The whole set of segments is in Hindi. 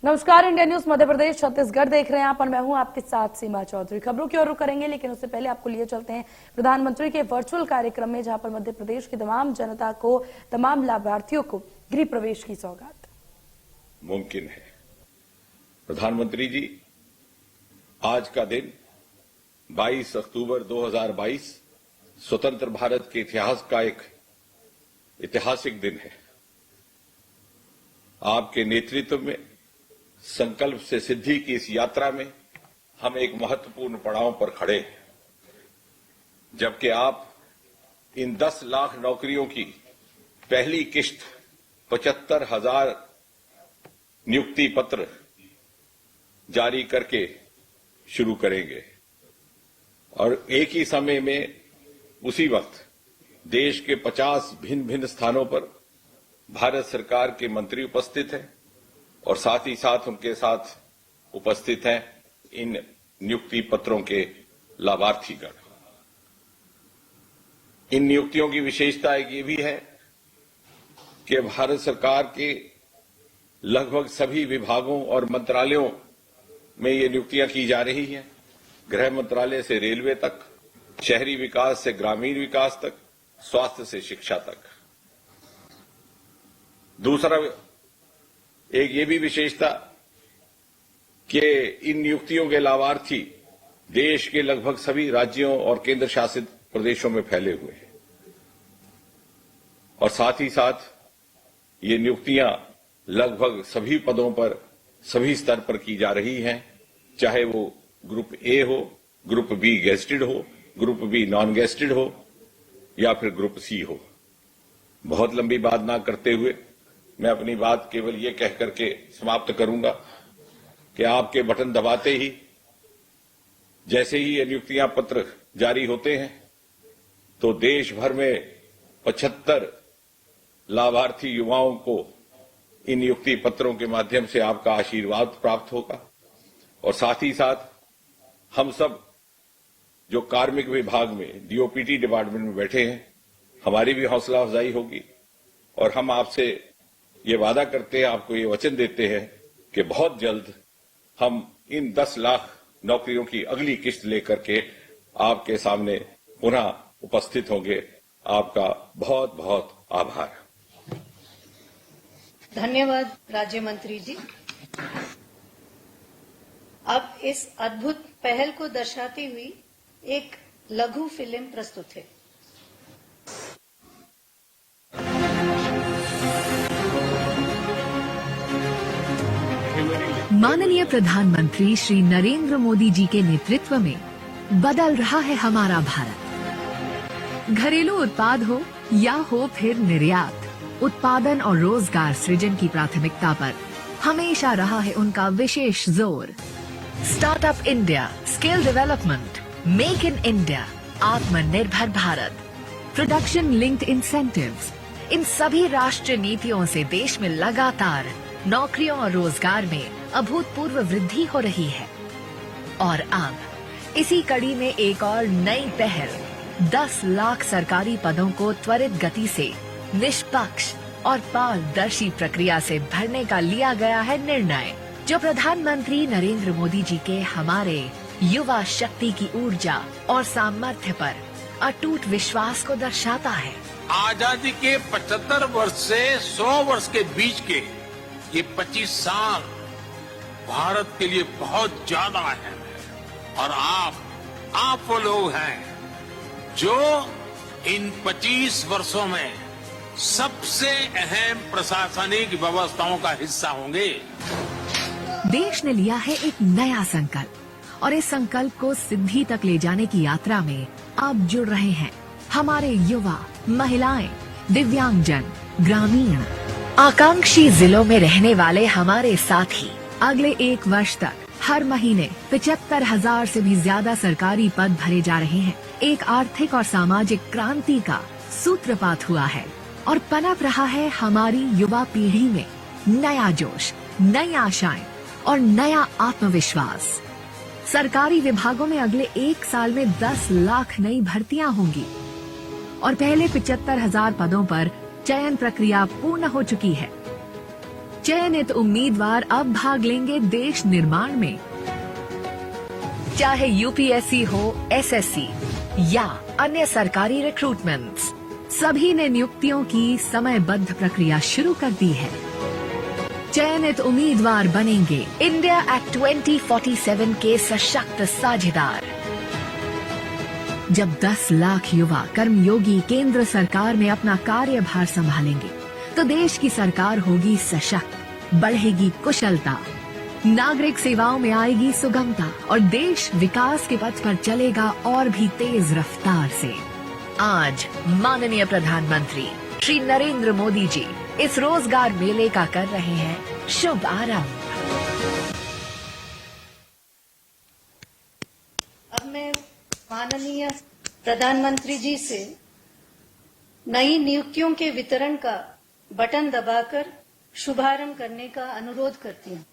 नमस्कार, इंडिया न्यूज मध्य प्रदेश छत्तीसगढ़ देख रहे हैं आप और मैं हूं आपके साथ सीमा चौधरी। खबरों की ओर रुख करेंगे, लेकिन उससे पहले आपको लिए चलते हैं प्रधानमंत्री के वर्चुअल कार्यक्रम में, जहां पर मध्य प्रदेश की तमाम जनता को, तमाम लाभार्थियों को गृह प्रवेश की सौगात मुमकिन है। प्रधानमंत्री जी, आज का दिन 22 अक्टूबर 2022 स्वतंत्र भारत के इतिहास का एक ऐतिहासिक दिन है। आपके नेतृत्व में संकल्प से सिद्धि की इस यात्रा में हम एक महत्वपूर्ण पड़ाव पर खड़े हैं, जबकि आप इन 10 लाख नौकरियों की पहली किश्त 75,000 नियुक्ति पत्र जारी करके शुरू करेंगे और एक ही समय में उसी वक्त देश के 50 भिन्न भिन्न स्थानों पर भारत सरकार के मंत्री उपस्थित हैं और साथ ही साथ उनके साथ उपस्थित हैं इन नियुक्ति पत्रों के लाभार्थीगण। इन नियुक्तियों की विशेषता एक ये भी है कि भारत सरकार के लगभग सभी विभागों और मंत्रालयों में ये नियुक्तियां की जा रही हैं। गृह मंत्रालय से रेलवे तक, शहरी विकास से ग्रामीण विकास तक, स्वास्थ्य से शिक्षा तक। दूसरा एक ये भी विशेषता कि इन नियुक्तियों के लाभार्थी देश के लगभग सभी राज्यों और केंद्र शासित प्रदेशों में फैले हुए हैं और साथ ही साथ ये नियुक्तियां लगभग सभी पदों पर, सभी स्तर पर की जा रही हैं, चाहे वो ग्रुप ए हो, ग्रुप बी गेस्टेड हो, ग्रुप बी नॉन गेस्टेड हो या फिर ग्रुप सी हो। बहुत लंबी बात ना करते हुए मैं अपनी बात केवल ये कह करके समाप्त करूंगा कि आपके बटन दबाते ही, जैसे ही ये नियुक्तियां पत्र जारी होते हैं, तो देश भर में 75 लाभार्थी युवाओं को इन नियुक्ति पत्रों के माध्यम से आपका आशीर्वाद प्राप्त होगा और साथ ही साथ हम सब जो कार्मिक विभाग में, डीओपीटी डिपार्टमेंट में बैठे हैं, हमारी भी हौसला अफजाई होगी और हम आपसे ये वादा करते हैं, आपको ये वचन देते हैं कि बहुत जल्द हम इन 10 लाख नौकरियों की अगली किश्त लेकर के आपके सामने पुनः उपस्थित होंगे। आपका बहुत बहुत आभार। धन्यवाद राज्य मंत्री जी। अब इस अद्भुत पहल को दर्शाती हुई एक लघु फिल्म प्रस्तुत है। माननीय प्रधानमंत्री श्री नरेंद्र मोदी जी के नेतृत्व में बदल रहा है हमारा भारत। घरेलू उत्पाद हो या हो फिर निर्यात, उत्पादन और रोजगार सृजन की प्राथमिकता पर हमेशा रहा है उनका विशेष जोर। Startup India, skill development, make in India, आत्मनिर्भर भारत, प्रोडक्शन लिंक्ड इंसेंटिव्स, इन सभी राष्ट्रीय नीतियों से देश में लगातार नौकरियों और रोजगार में अभूतपूर्व वृद्धि हो रही है। और अब इसी कड़ी में एक और नई पहल, 10 लाख सरकारी पदों को त्वरित गति से निष्पक्ष और पारदर्शी प्रक्रिया से भरने का लिया गया है निर्णय, जो प्रधानमंत्री नरेंद्र मोदी जी के हमारे युवा शक्ति की ऊर्जा और सामर्थ्य पर अटूट विश्वास को दर्शाता है। आजादी के 75 वर्ष से 100 वर्ष के बीच के ये 25 साल भारत के लिए बहुत ज्यादा अहम है और आप वो लोग हैं जो इन 25 वर्षों में सबसे अहम प्रशासनिक व्यवस्थाओं का हिस्सा होंगे। देश ने लिया है एक नया संकल्प और इस संकल्प को सिद्धि तक ले जाने की यात्रा में अब जुड़ रहे हैं हमारे युवा, महिलाएं, दिव्यांगजन, ग्रामीण, आकांक्षी जिलों में रहने वाले हमारे साथी। अगले 1 वर्ष तक हर महीने 75,000 से भी ज्यादा सरकारी पद भरे जा रहे हैं। एक आर्थिक और सामाजिक क्रांति का सूत्रपात हुआ है और पनप रहा है हमारी युवा पीढ़ी में नया जोश, नई आशाएं और नया आत्मविश्वास। सरकारी विभागों में अगले 1 साल में 10 लाख नई भर्तियां होंगी और पहले 75,000 पदों पर चयन प्रक्रिया पूर्ण हो चुकी है। चयनित उम्मीदवार अब भाग लेंगे देश निर्माण में। चाहे यूपीएससी हो, एसएससी या अन्य सरकारी रिक्रूटमेंट्स, सभी ने नियुक्तियों की समयबद्ध प्रक्रिया शुरू कर दी है। चयनित उम्मीदवार बनेंगे इंडिया एक्ट 2047 के सशक्त साझेदार। जब 10 लाख युवा कर्मयोगी केंद्र सरकार में अपना कार्यभार संभालेंगे तो देश की सरकार होगी सशक्त, बढ़ेगी कुशलता, नागरिक सेवाओं में आएगी सुगमता और देश विकास के पथ पर चलेगा और भी तेज रफ्तार से। आज माननीय प्रधानमंत्री श्री नरेंद्र मोदी जी इस रोजगार मेले का कर रहे हैं शुभ आरंभ। अब मैं माननीय प्रधानमंत्री जी से नई नियुक्तियों के वितरण का बटन दबाकर शुभारंभ करने का अनुरोध करती हूँ।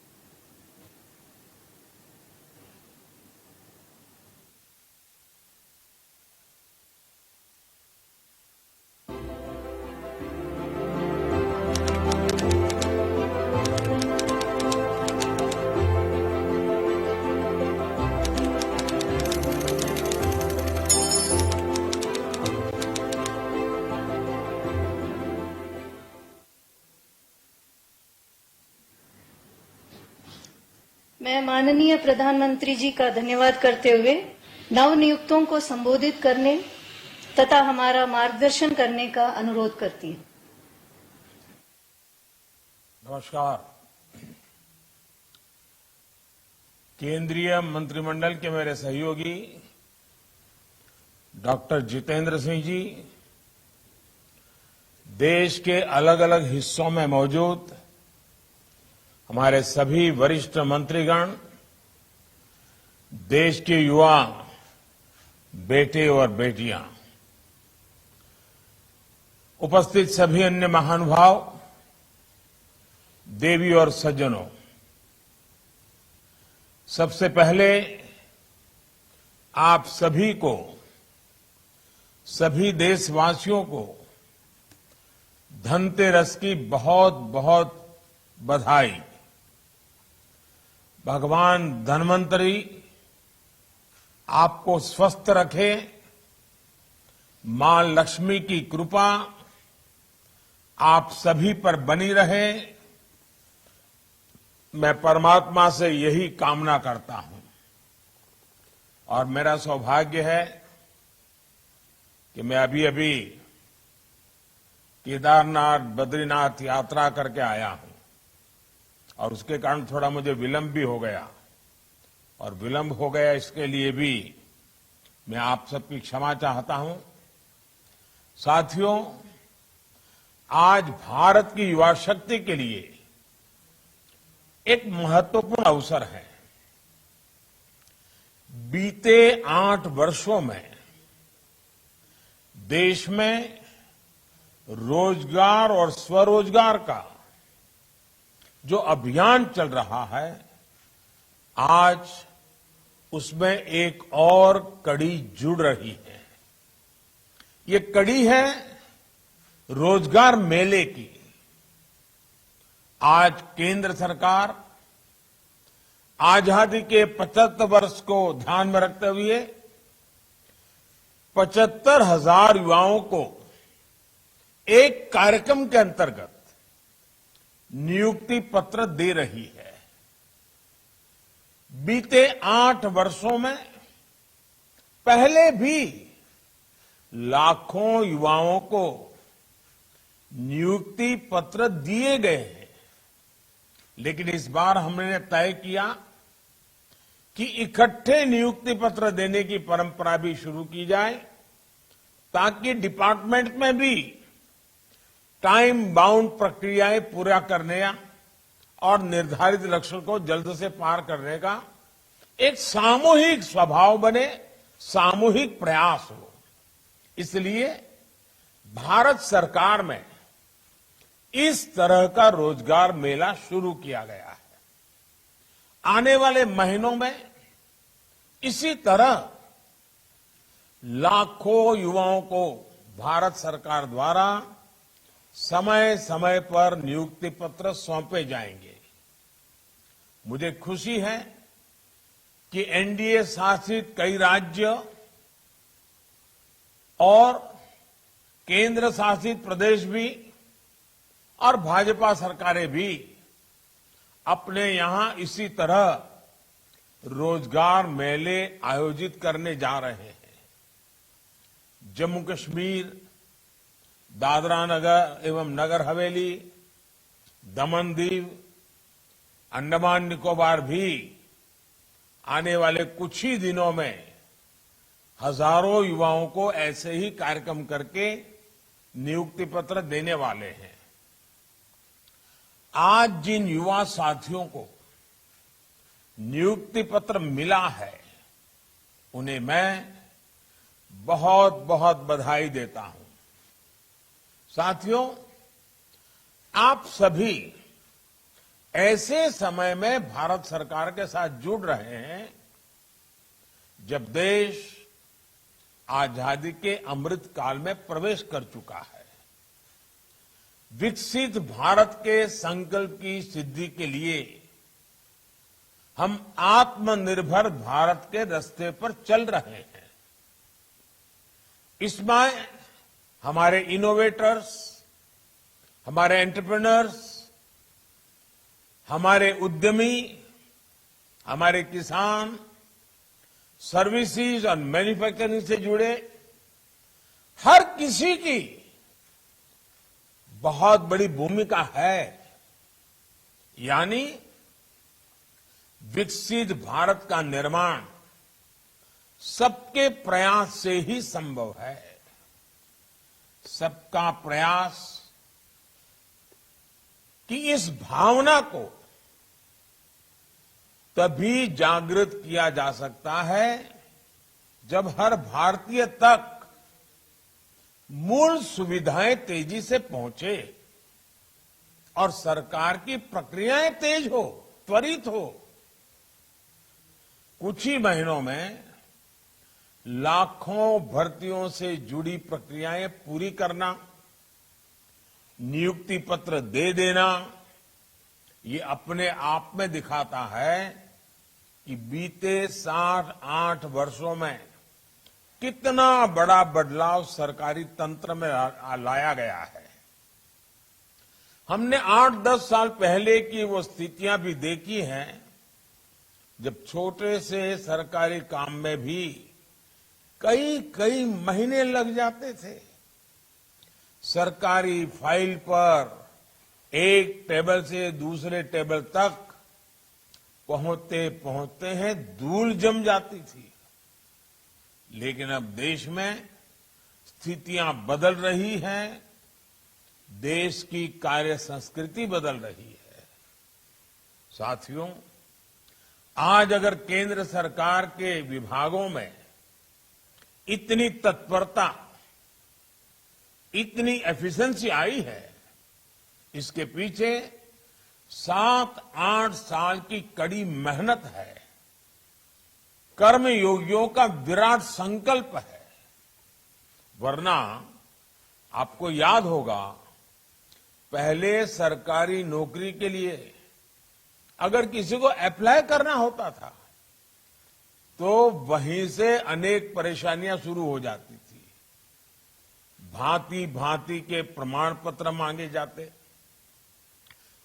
मैं माननीय प्रधानमंत्री जी का धन्यवाद करते हुए नवनियुक्तों को संबोधित करने तथा हमारा मार्गदर्शन करने का अनुरोध करती हूँ। नमस्कार। केंद्रीय मंत्रिमंडल के मेरे सहयोगी डॉक्टर जितेंद्र सिंह जी, देश के अलग अलग हिस्सों में मौजूद हमारे सभी वरिष्ठ मंत्रीगण, देश के युवा बेटे और बेटियां, उपस्थित सभी अन्य महानुभाव, देवी और सज्जनों, सबसे पहले आप सभी को, सभी देशवासियों को धनतेरस की बहुत बहुत बधाई। भगवान धन्वंतरी आपको स्वस्थ रखे, मां लक्ष्मी की कृपा आप सभी पर बनी रहे, मैं परमात्मा से यही कामना करता हूं। और मेरा सौभाग्य है कि मैं अभी केदारनाथ बद्रीनाथ यात्रा करके आया हूं और उसके कारण थोड़ा मुझे विलंब भी हो गया, और विलंब हो गया इसके लिए भी मैं आप सबकी क्षमा चाहता हूं। साथियों, आज भारत की युवा शक्ति के लिए एक महत्वपूर्ण अवसर है। बीते 8 वर्षों में देश में रोजगार और स्वरोजगार का जो अभियान चल रहा है, आज उसमें एक और कड़ी जुड़ रही है। ये कड़ी है रोजगार मेले की। आज केंद्र सरकार आजादी के 75 वर्ष को ध्यान में रखते हुए 75,000 युवाओं को एक कार्यक्रम के अंतर्गत नियुक्ति पत्र दे रही है। बीते 8 वर्षों में पहले भी लाखों युवाओं को नियुक्ति पत्र दिए गए हैं, लेकिन इस बार हमने तय किया कि इकट्ठे नियुक्ति पत्र देने की परंपरा भी शुरू की जाए, ताकि डिपार्टमेंट में भी टाइम बाउंड प्रक्रियाएं पूरा करने और निर्धारित लक्ष्य को जल्द से पार करने का एक सामूहिक स्वभाव बने, सामूहिक प्रयास हो। इसलिए भारत सरकार में इस तरह का रोजगार मेला शुरू किया गया है। आने वाले महीनों में इसी तरह लाखों युवाओं को भारत सरकार द्वारा समय समय पर नियुक्ति पत्र सौंपे जाएंगे। मुझे खुशी है कि एनडीए शासित कई राज्य और केंद्र शासित प्रदेश भी और भाजपा सरकारें भी अपने यहां इसी तरह रोजगार मेले आयोजित करने जा रहे हैं। जम्मू कश्मीर, दादरा नगर एवं नगर हवेली, दमन दीव, अंडमान निकोबार भी आने वाले कुछ ही दिनों में हजारों युवाओं को ऐसे ही कार्यक्रम करके नियुक्ति पत्र देने वाले हैं। आज जिन युवा साथियों को नियुक्ति पत्र मिला है, उन्हें मैं बहुत बहुत बधाई देता हूं। साथियों, आप सभी ऐसे समय में भारत सरकार के साथ जुड़ रहे हैं जब देश आजादी के अमृत काल में प्रवेश कर चुका है। विकसित भारत के संकल्प की सिद्धि के लिए हम आत्मनिर्भर भारत के रास्ते पर चल रहे हैं। इसमें हमारे इनोवेटर्स, हमारे एंटरप्रेन्योर्स, हमारे उद्यमी, हमारे किसान, सर्विसेज और मैन्युफैक्चरिंग से जुड़े हर किसी की बहुत बड़ी भूमिका है। यानी विकसित भारत का निर्माण सबके प्रयास से ही संभव है। सबका प्रयास कि इस भावना को तभी जागृत किया जा सकता है जब हर भारतीय तक मूल सुविधाएं तेजी से पहुंचे और सरकार की प्रक्रियाएं तेज हो, त्वरित हो। कुछ ही महीनों में लाखों भर्तियों से जुड़ी प्रक्रियाएं पूरी करना, नियुक्ति पत्र दे देना, ये अपने आप में दिखाता है कि बीते 7-8 वर्षों में कितना बड़ा बदलाव सरकारी तंत्र में लाया गया है। हमने 8-10 साल पहले की वो स्थितियां भी देखी हैं जब छोटे से सरकारी काम में भी कई महीने लग जाते थे। सरकारी फाइल पर एक टेबल से दूसरे टेबल तक पहुंचते पहुंचते हैं धूल जम जाती थी। लेकिन अब देश में स्थितियां बदल रही हैं, देश की कार्य संस्कृति बदल रही है। साथियों, आज अगर केंद्र सरकार के विभागों में इतनी तत्परता, इतनी एफिशिएंसी आई है, इसके पीछे 7-8 साल की कड़ी मेहनत है, कर्मयोगियों का विराट संकल्प है। वरना आपको याद होगा, पहले सरकारी नौकरी के लिए अगर किसी को अप्लाई करना होता था तो वहीं से अनेक परेशानियां शुरू हो जाती थी। भांति भांति के प्रमाण पत्र मांगे जाते,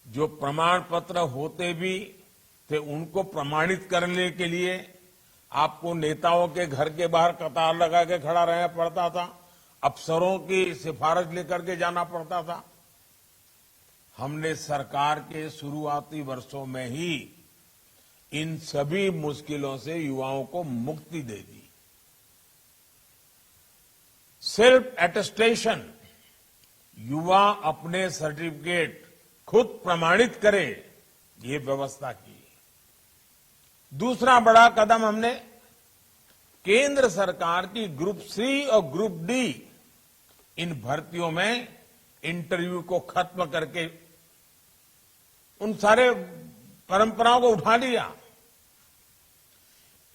जो प्रमाण पत्र होते भी थे उनको प्रमाणित करने के लिए आपको नेताओं के घर के बाहर कतार लगा के खड़ा रहना पड़ता था, अफसरों की सिफारिश लेकर के जाना पड़ता था। हमने सरकार के शुरुआती वर्षों में ही इन सभी मुश्किलों से युवाओं को मुक्ति दे दी। सेल्फ अटेस्टेशन, युवा अपने सर्टिफिकेट खुद प्रमाणित करे, ये व्यवस्था की। दूसरा बड़ा कदम हमने केंद्र सरकार की ग्रुप सी और ग्रुप डी इन भर्तियों में इंटरव्यू को खत्म करके उन सारे परंपराओं को उठा लिया।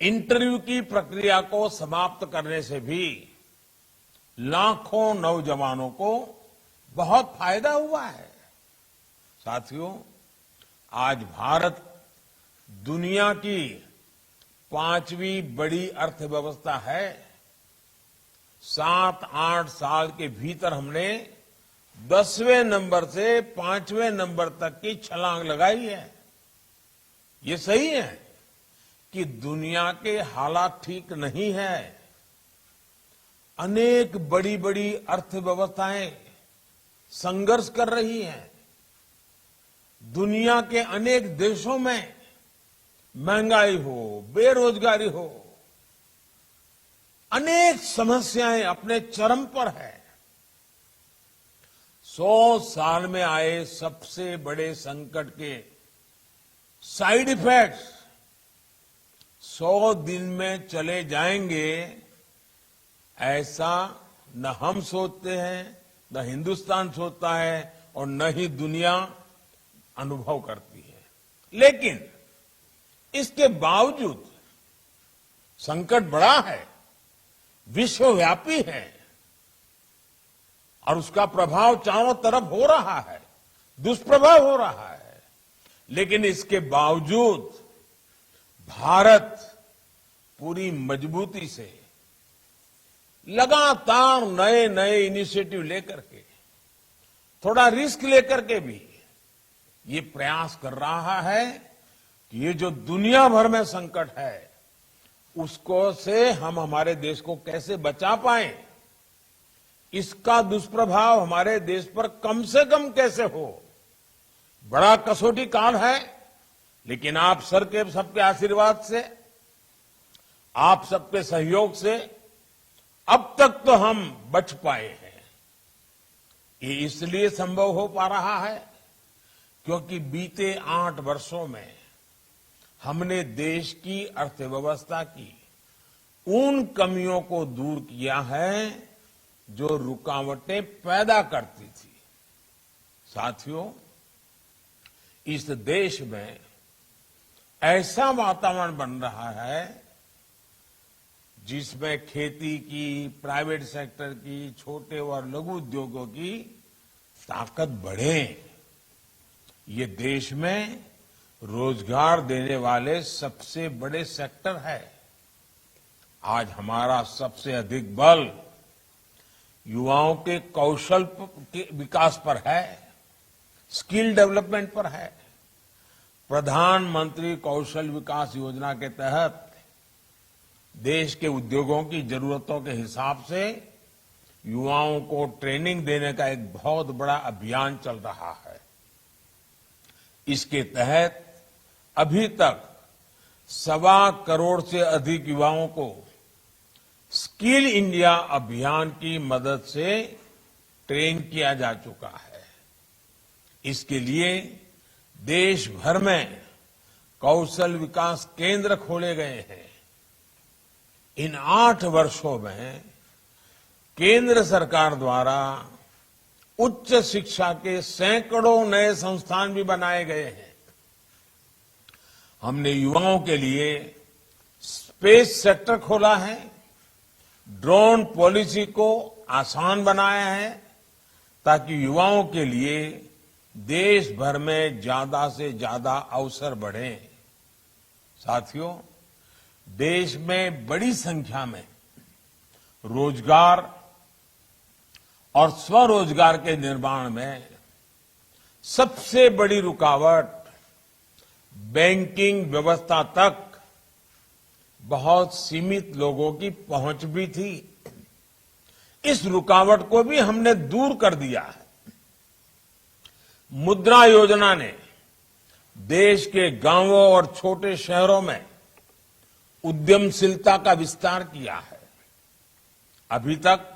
इंटरव्यू की प्रक्रिया को समाप्त करने से भी लाखों नौजवानों को बहुत फायदा हुआ है। साथियों, आज भारत दुनिया की 5वीं बड़ी अर्थव्यवस्था है। 7-8 साल के भीतर हमने 10वें नंबर से 5वें नंबर तक की छलांग लगाई है। ये सही है कि दुनिया के हालात ठीक नहीं है। अनेक बड़ी बड़ी अर्थव्यवस्थाएं संघर्ष कर रही हैं। दुनिया के अनेक देशों में महंगाई हो, बेरोजगारी हो, अनेक समस्याएं अपने चरम पर है। 100 साल में आए सबसे बड़े संकट के साइड इफेक्ट्स 100 दिन में चले जाएंगे, ऐसा न हम सोचते हैं, न हिंदुस्तान सोचता है और न ही दुनिया अनुभव करती है। लेकिन इसके बावजूद संकट बड़ा है, विश्वव्यापी है और उसका प्रभाव चारों तरफ हो रहा है, दुष्प्रभाव हो रहा है। लेकिन इसके बावजूद भारत पूरी मजबूती से लगातार नए नए इनिशिएटिव लेकर के, थोड़ा रिस्क लेकर के भी ये प्रयास कर रहा है कि ये जो दुनिया भर में संकट है उसको से हम हमारे देश को कैसे बचा पाएं, इसका दुष्प्रभाव हमारे देश पर कम से कम कैसे हो। बड़ा कसौटी काल है, लेकिन आप सबके आशीर्वाद से, आप सबके सहयोग से अब तक तो हम बच पाए हैं। ये इसलिए संभव हो पा रहा है क्योंकि बीते 8 वर्षों में हमने देश की अर्थव्यवस्था की उन कमियों को दूर किया है जो रुकावटें पैदा करती थी। साथियों, इस देश में ऐसा वातावरण बन रहा है जिसमें खेती की, प्राइवेट सेक्टर की, छोटे और लघु उद्योगों की ताकत बढ़े। ये देश में रोजगार देने वाले सबसे बड़े सेक्टर है। आज हमारा सबसे अधिक बल युवाओं के कौशल के विकास पर है, स्किल डेवलपमेंट पर है। प्रधानमंत्री कौशल विकास योजना के तहत देश के उद्योगों की जरूरतों के हिसाब से युवाओं को ट्रेनिंग देने का एक बहुत बड़ा अभियान चल रहा है। इसके तहत अभी तक 1.25 करोड़ से अधिक युवाओं को स्किल इंडिया अभियान की मदद से ट्रेन किया जा चुका है। इसके लिए देश भर में कौशल विकास केंद्र खोले गए हैं। इन 8 वर्षों में केंद्र सरकार द्वारा उच्च शिक्षा के सैकड़ों नए संस्थान भी बनाए गए हैं। हमने युवाओं के लिए स्पेस सेक्टर खोला है, ड्रोन पॉलिसी को आसान बनाया है ताकि युवाओं के लिए देश भर में ज्यादा से ज्यादा अवसर बढ़े। साथियों, देश में बड़ी संख्या में रोजगार और स्वरोजगार के निर्माण में सबसे बड़ी रुकावट बैंकिंग व्यवस्था तक बहुत सीमित लोगों की पहुंच भी थी। इस रुकावट को भी हमने दूर कर दिया है। मुद्रा योजना ने देश के गांवों और छोटे शहरों में उद्यमशीलता का विस्तार किया है। अभी तक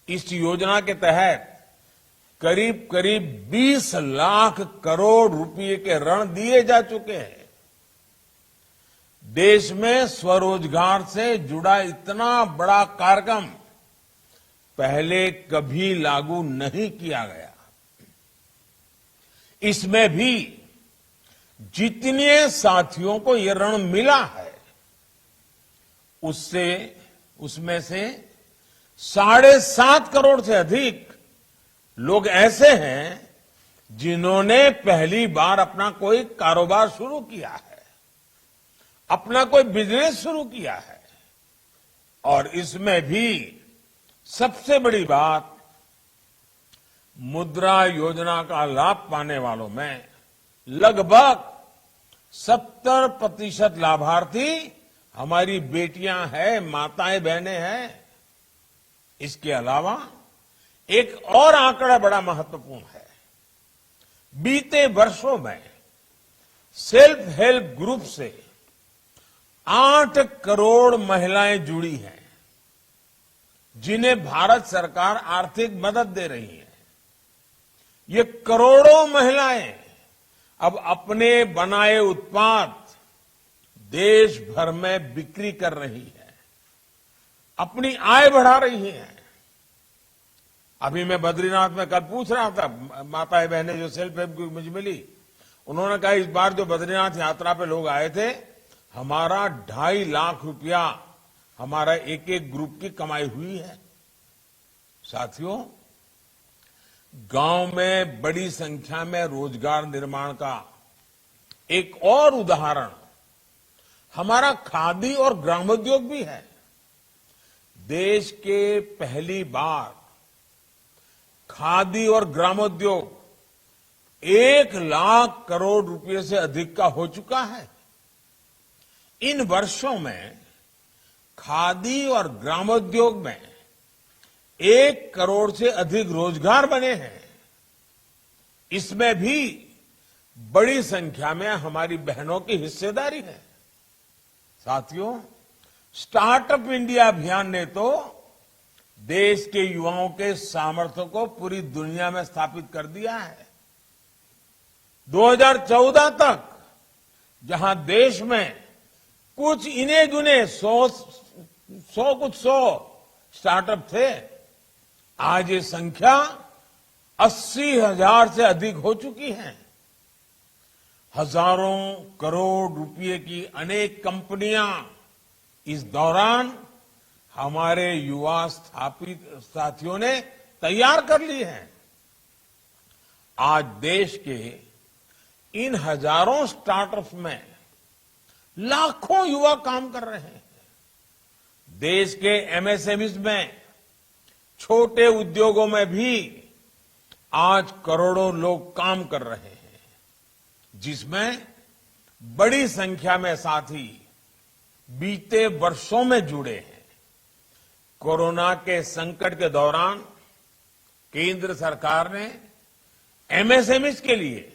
इस योजना के तहत करीब करीब 20 लाख करोड़ रुपए के ऋण दिए जा चुके हैं। देश में स्वरोजगार से जुड़ा इतना बड़ा कार्यक्रम पहले कभी लागू नहीं किया गया। इसमें भी जितने साथियों को ये ऋण मिला है उसमें से 7.5 करोड़ से अधिक लोग ऐसे हैं जिन्होंने पहली बार अपना कोई कारोबार शुरू किया है, अपना कोई बिजनेस शुरू किया है। और इसमें भी सबसे बड़ी बात, मुद्रा योजना का लाभ पाने वालों में लगभग 70% लाभार्थी हमारी बेटियां हैं, माताएं बहनें हैं। इसके अलावा एक और आंकड़ा बड़ा महत्वपूर्ण है। बीते वर्षों में सेल्फ हेल्प ग्रुप से 8 करोड़ महिलाएं जुड़ी हैं, जिन्हें भारत सरकार आर्थिक मदद दे रही है। ये करोड़ों महिलाएं अब अपने बनाए उत्पाद देश भर में बिक्री कर रही है, अपनी आय बढ़ा रही है। अभी मैं बद्रीनाथ में कल पूछ रहा था, माताएं बहनें जो सेल्फ हेल्प ग्रुप मुझे मिली, उन्होंने कहा इस बार जो बद्रीनाथ यात्रा पे लोग आए थे, हमारा 2.5 लाख रुपया हमारा एक एक ग्रुप की कमाई हुई है। साथियों, गांव में बड़ी संख्या में रोजगार निर्माण का एक और उदाहरण हमारा खादी और ग्रामोद्योग भी है। देश के पहली बार खादी और ग्रामोद्योग 1 लाख करोड़ रुपए से अधिक का हो चुका है। इन वर्षों में खादी और ग्रामोद्योग में 1 करोड़ से अधिक रोजगार बने हैं। इसमें भी बड़ी संख्या में हमारी बहनों की हिस्सेदारी है। साथियों, स्टार्टअप इंडिया अभियान ने तो देश के युवाओं के सामर्थ्य को पूरी दुनिया में स्थापित कर दिया है। 2014 तक जहां देश में कुछ इने जुने 100 स्टार्टअप थे, आज ये संख्या 80,000 से अधिक हो चुकी है। हजारों करोड़ रुपए की अनेक कंपनियां इस दौरान हमारे युवा स्थापित साथियों ने तैयार कर ली हैं। आज देश के इन हजारों स्टार्टअप्स में लाखों युवा काम कर रहे हैं। देश के एमएसएमईज में, छोटे उद्योगों में भी आज करोड़ों लोग काम कर रहे हैं, जिसमें बड़ी संख्या में साथी बीते वर्षों में जुड़े हैं। कोरोना के संकट के दौरान केंद्र सरकार ने एमएसएमईज के लिए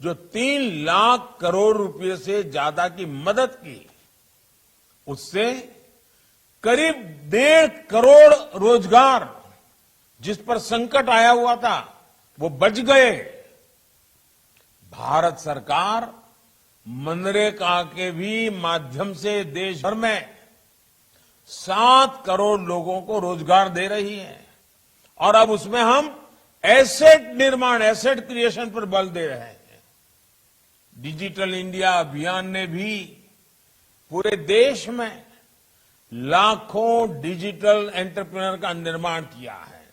जो 3 लाख करोड़ रुपए से ज्यादा की मदद की, उससे करीब 1.5 करोड़ रोजगार जिस पर संकट आया हुआ था, वो बच गए। भारत सरकार मनरेगा के भी माध्यम से देश भर में 7 करोड़ लोगों को रोजगार दे रही है। और अब उसमें हम एसेट निर्माण, एसेट क्रिएशन पर बल दे रहे हैं। डिजिटल इंडिया अभियान ने भी पूरे देश में लाखों डिजिटल एंटरप्रेन्योर का निर्माण किया है।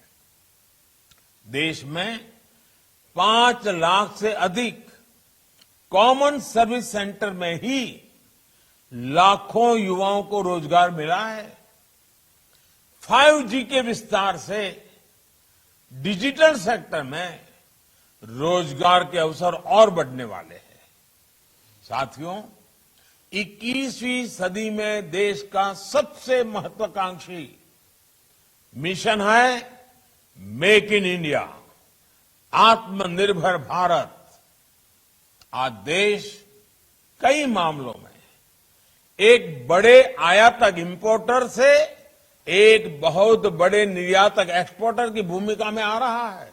देश में 5 लाख से अधिक कॉमन सर्विस सेंटर में ही लाखों युवाओं को रोजगार मिला है। 5G के विस्तार से डिजिटल सेक्टर में रोजगार के अवसर और बढ़ने वाले हैं। साथियों, 21वीं सदी में देश का सबसे महत्वाकांक्षी मिशन है मेक इन इंडिया, आत्मनिर्भर भारत। आज देश कई मामलों में एक बड़े आयातक इंपोर्टर से एक बहुत बड़े निर्यातक एक्सपोर्टर की भूमिका में आ रहा है।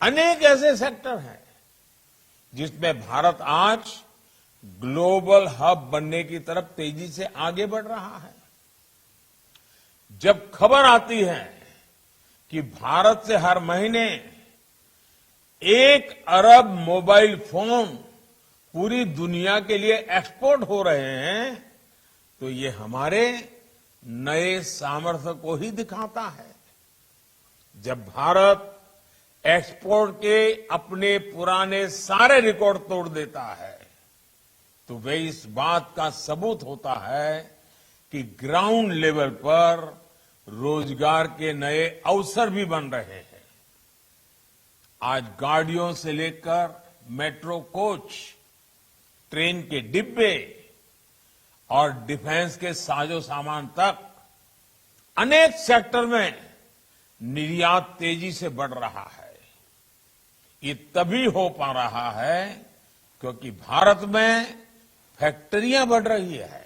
अनेक ऐसे सेक्टर हैं जिसमें भारत आज ग्लोबल हब बनने की तरफ तेजी से आगे बढ़ रहा है। जब खबर आती है कि भारत से हर महीने 1 अरब मोबाइल फोन पूरी दुनिया के लिए एक्सपोर्ट हो रहे हैं, तो ये हमारे नए सामर्थ्य को ही दिखाता है। जब भारत एक्सपोर्ट के अपने पुराने सारे रिकॉर्ड तोड़ देता है तो वे इस बात का सबूत होता है कि ग्राउंड लेवल पर रोजगार के नए अवसर भी बन रहे हैं। आज गाड़ियों से लेकर मेट्रो कोच, ट्रेन के डिब्बे और डिफेंस के साजो सामान तक अनेक सेक्टर में निर्यात तेजी से बढ़ रहा है। ये तभी हो पा रहा है क्योंकि भारत में फैक्ट्रियां बढ़ रही है।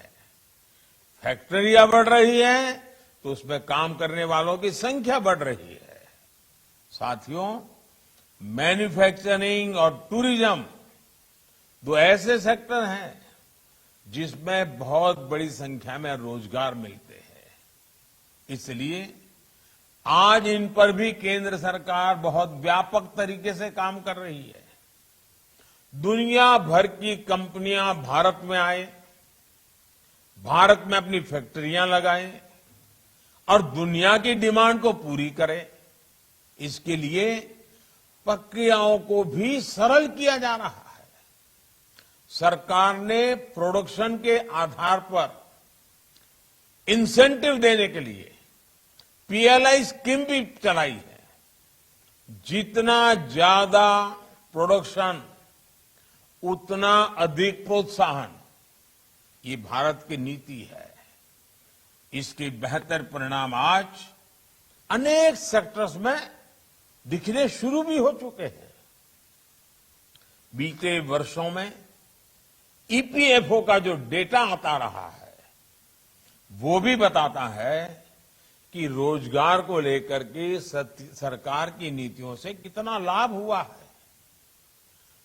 फैक्ट्रियां बढ़ रही है तो उसमें काम करने वालों की संख्या बढ़ रही है। साथियों, मैन्युफैक्चरिंग और टूरिज्म दो ऐसे सेक्टर हैं जिसमें बहुत बड़ी संख्या में रोजगार मिलते हैं। इसलिए आज इन पर भी केंद्र सरकार बहुत व्यापक तरीके से काम कर रही है। दुनिया भर की कंपनियां भारत में आए, भारत में अपनी फैक्ट्रियां लगाएं और दुनिया की डिमांड को पूरी करें। इसके लिए प्रक्रियाओं को भी सरल किया जा रहा है। सरकार ने प्रोडक्शन के आधार पर इंसेंटिव देने के लिए पीएलआई स्कीम भी चलाई है। जितना ज्यादा प्रोडक्शन उतना अधिक प्रोत्साहन, ये भारत की नीति है। इसके बेहतर परिणाम आज अनेक सेक्टर्स में दिखने शुरू भी हो चुके हैं। बीते वर्षों में ईपीएफओ का जो डेटा आता रहा है वो भी बताता है कि रोजगार को लेकर के सरकार की नीतियों से कितना लाभ हुआ है।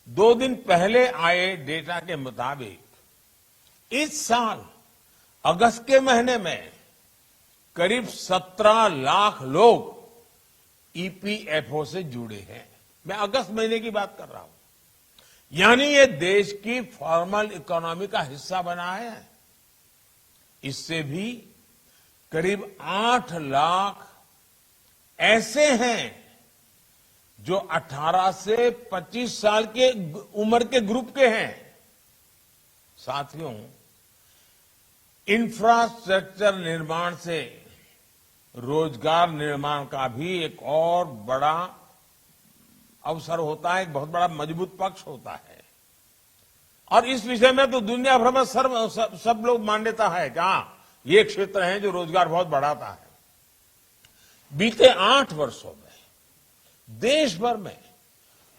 2 दिन पहले आए डेटा के मुताबिक इस साल अगस्त के महीने में करीब 17 लाख लोग ईपीएफओ से जुड़े हैं। मैं अगस्त महीने की बात कर रहा हूं। यानी ये देश की फॉर्मल इकोनॉमी का हिस्सा बना है। इससे भी करीब 8 लाख ऐसे हैं जो 18 से 25 साल के उम्र के ग्रुप के हैं। साथियों, इंफ्रास्ट्रक्चर निर्माण से रोजगार निर्माण का भी एक और बड़ा अवसर होता है, एक बहुत बड़ा मजबूत पक्ष होता है। और इस विषय में तो दुनिया भर में सब लोग मान्यता है कि हाँ, ये क्षेत्र है जो रोजगार बहुत बढ़ाता है। बीते 8 वर्षों में देश भर में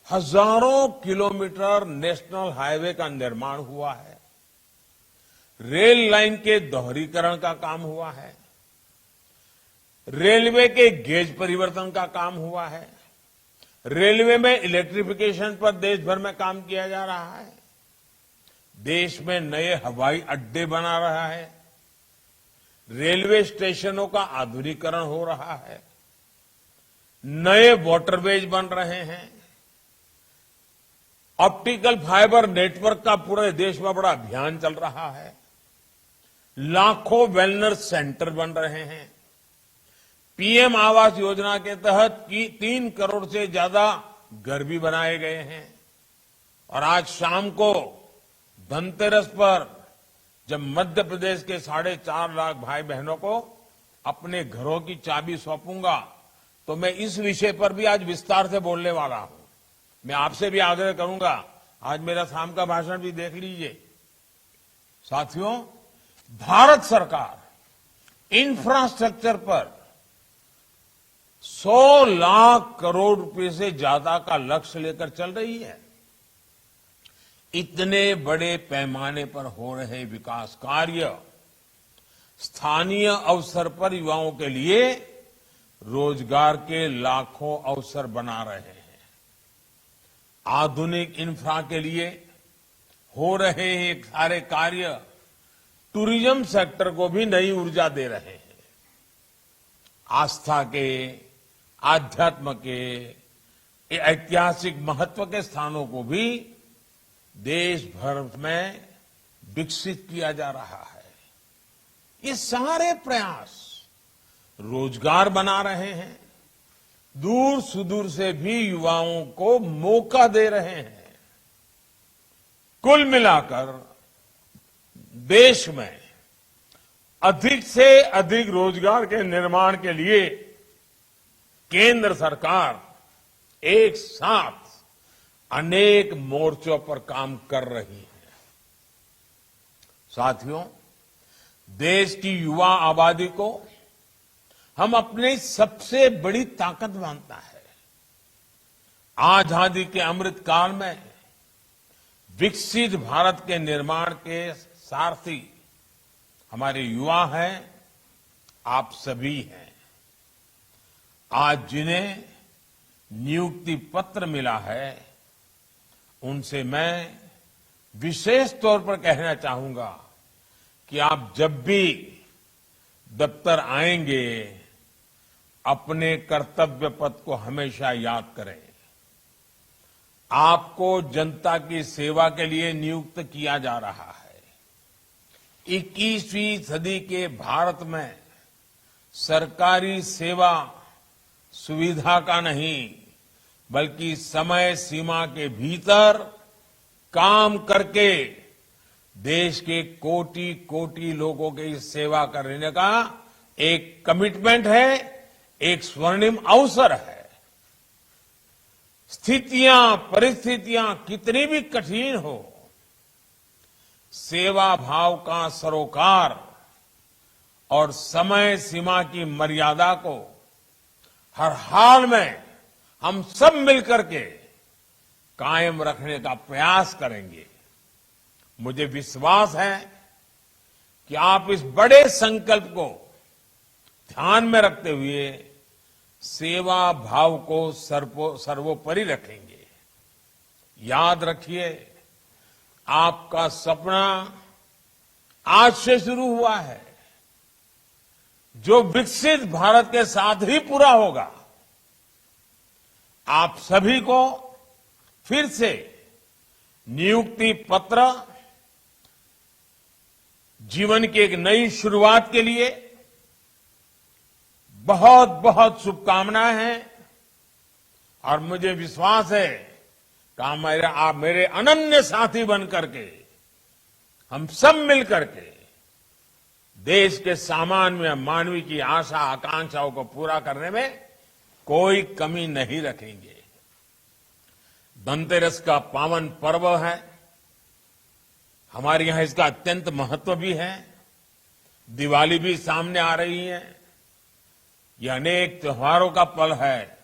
हजारों किलोमीटर नेशनल हाईवे का निर्माण हुआ है। रेल लाइन के दोहरीकरण का काम हुआ है। रेलवे के गेज परिवर्तन का काम हुआ है। रेलवे में इलेक्ट्रिफिकेशन पर देश भर में काम किया जा रहा है। देश में नए हवाई अड्डे बना रहा है। रेलवे स्टेशनों का आधुनिकीकरण हो रहा है। नए वाटरवेज बन रहे हैं। ऑप्टिकल फाइबर नेटवर्क का पूरे देश में बड़ा अभियान चल रहा है। लाखों वेलनेस सेंटर बन रहे हैं। पीएम आवास योजना के तहत 3 करोड़ से ज्यादा घर भी बनाए गए हैं। और आज शाम को धनतेरस पर जब मध्य प्रदेश के 4.5 लाख भाई बहनों को अपने घरों की चाबी सौंपूंगा तो मैं इस विषय पर भी आज विस्तार से बोलने वाला हूं। मैं आपसे भी आग्रह करूंगा, आज मेरा शाम का भाषण भी देख लीजिए। साथियों, भारत सरकार इंफ्रास्ट्रक्चर पर 100 लाख करोड़ रुपए से ज्यादा का लक्ष्य लेकर चल रही है। इतने बड़े पैमाने पर हो रहे विकास कार्य स्थानीय अवसर पर युवाओं के लिए रोजगार के लाखों अवसर बना रहे हैं। आधुनिक इंफ्रा के लिए हो रहे ये सारे कार्य टूरिज्म सेक्टर को भी नई ऊर्जा दे रहे हैं। आस्था के, आध्यात्म के, ऐतिहासिक महत्व के स्थानों को भी देश भर में विकसित किया जा रहा है। ये सारे प्रयास रोजगार बना रहे हैं, दूर सुदूर से भी युवाओं को मौका दे रहे हैं। कुल मिलाकर देश में अधिक से अधिक रोजगार के निर्माण के लिए केंद्र सरकार एक साथ अनेक मोर्चों पर काम कर रही है। साथियों, देश की युवा आबादी को हम अपनी सबसे बड़ी ताकत मानता है। आजादी के अमृत काल में विकसित भारत के निर्माण के सारथी हमारे युवा हैं, आप सभी हैं। आज जिन्हें नियुक्ति पत्र मिला है, उनसे मैं विशेष तौर पर कहना चाहूंगा कि आप जब भी दफ्तर आएंगे, अपने कर्तव्य पथ को हमेशा याद करें। आपको जनता की सेवा के लिए नियुक्त किया जा रहा है। 21वीं सदी के भारत में सरकारी सेवा सुविधा का नहीं, बल्कि समय सीमा के भीतर काम करके देश के कोटि कोटि लोगों की सेवा करने का एक कमिटमेंट है, एक स्वर्णिम अवसर है। स्थितियां, परिस्थितियां कितनी भी कठिन हो, सेवा भाव का सरोकार और समय सीमा की मर्यादा को हर हाल में हम सब मिलकर के कायम रखने का प्रयास करेंगे। मुझे विश्वास है कि आप इस बड़े संकल्प को ध्यान में रखते हुए सेवा भाव को सर्वोपरि रखेंगे। याद रखिए, आपका सपना आज से शुरू हुआ है, जो विकसित भारत के साथ ही पूरा होगा। आप सभी को फिर से नियुक्ति पत्र जीवन की एक नई शुरुआत के लिए बहुत बहुत शुभकामनाएं हैं। और मुझे विश्वास है कि आप मेरे अनन्य साथी बन करके, हम सब मिल करके देश के सामान्य मानवीय की आशा आकांक्षाओं को पूरा करने में कोई कमी नहीं रखेंगे। धनतेरस का पावन पर्व है, हमारे यहां इसका अत्यंत महत्व भी है। दिवाली भी सामने आ रही है। ये अनेक त्योहारों का पल है।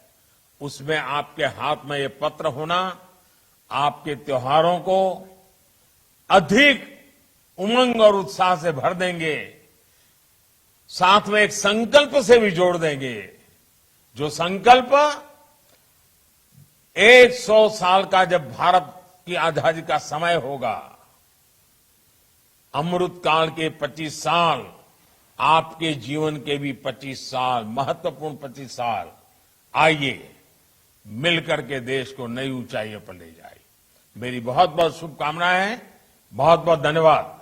उसमें आपके हाथ में ये पत्र होना आपके त्योहारों को अधिक उमंग और उत्साह से भर देंगे, साथ में एक संकल्प से भी जोड़ देंगे, जो संकल्प 100 साल का जब भारत की आजादी का समय होगा, अमृत काल के 25 साल, आपके जीवन के भी 25 साल, महत्वपूर्ण 25 साल, आइए मिलकर के देश को नई ऊंचाइयों पर ले जाए। मेरी बहुत बहुत शुभकामनाएं हैं। बहुत बहुत धन्यवाद।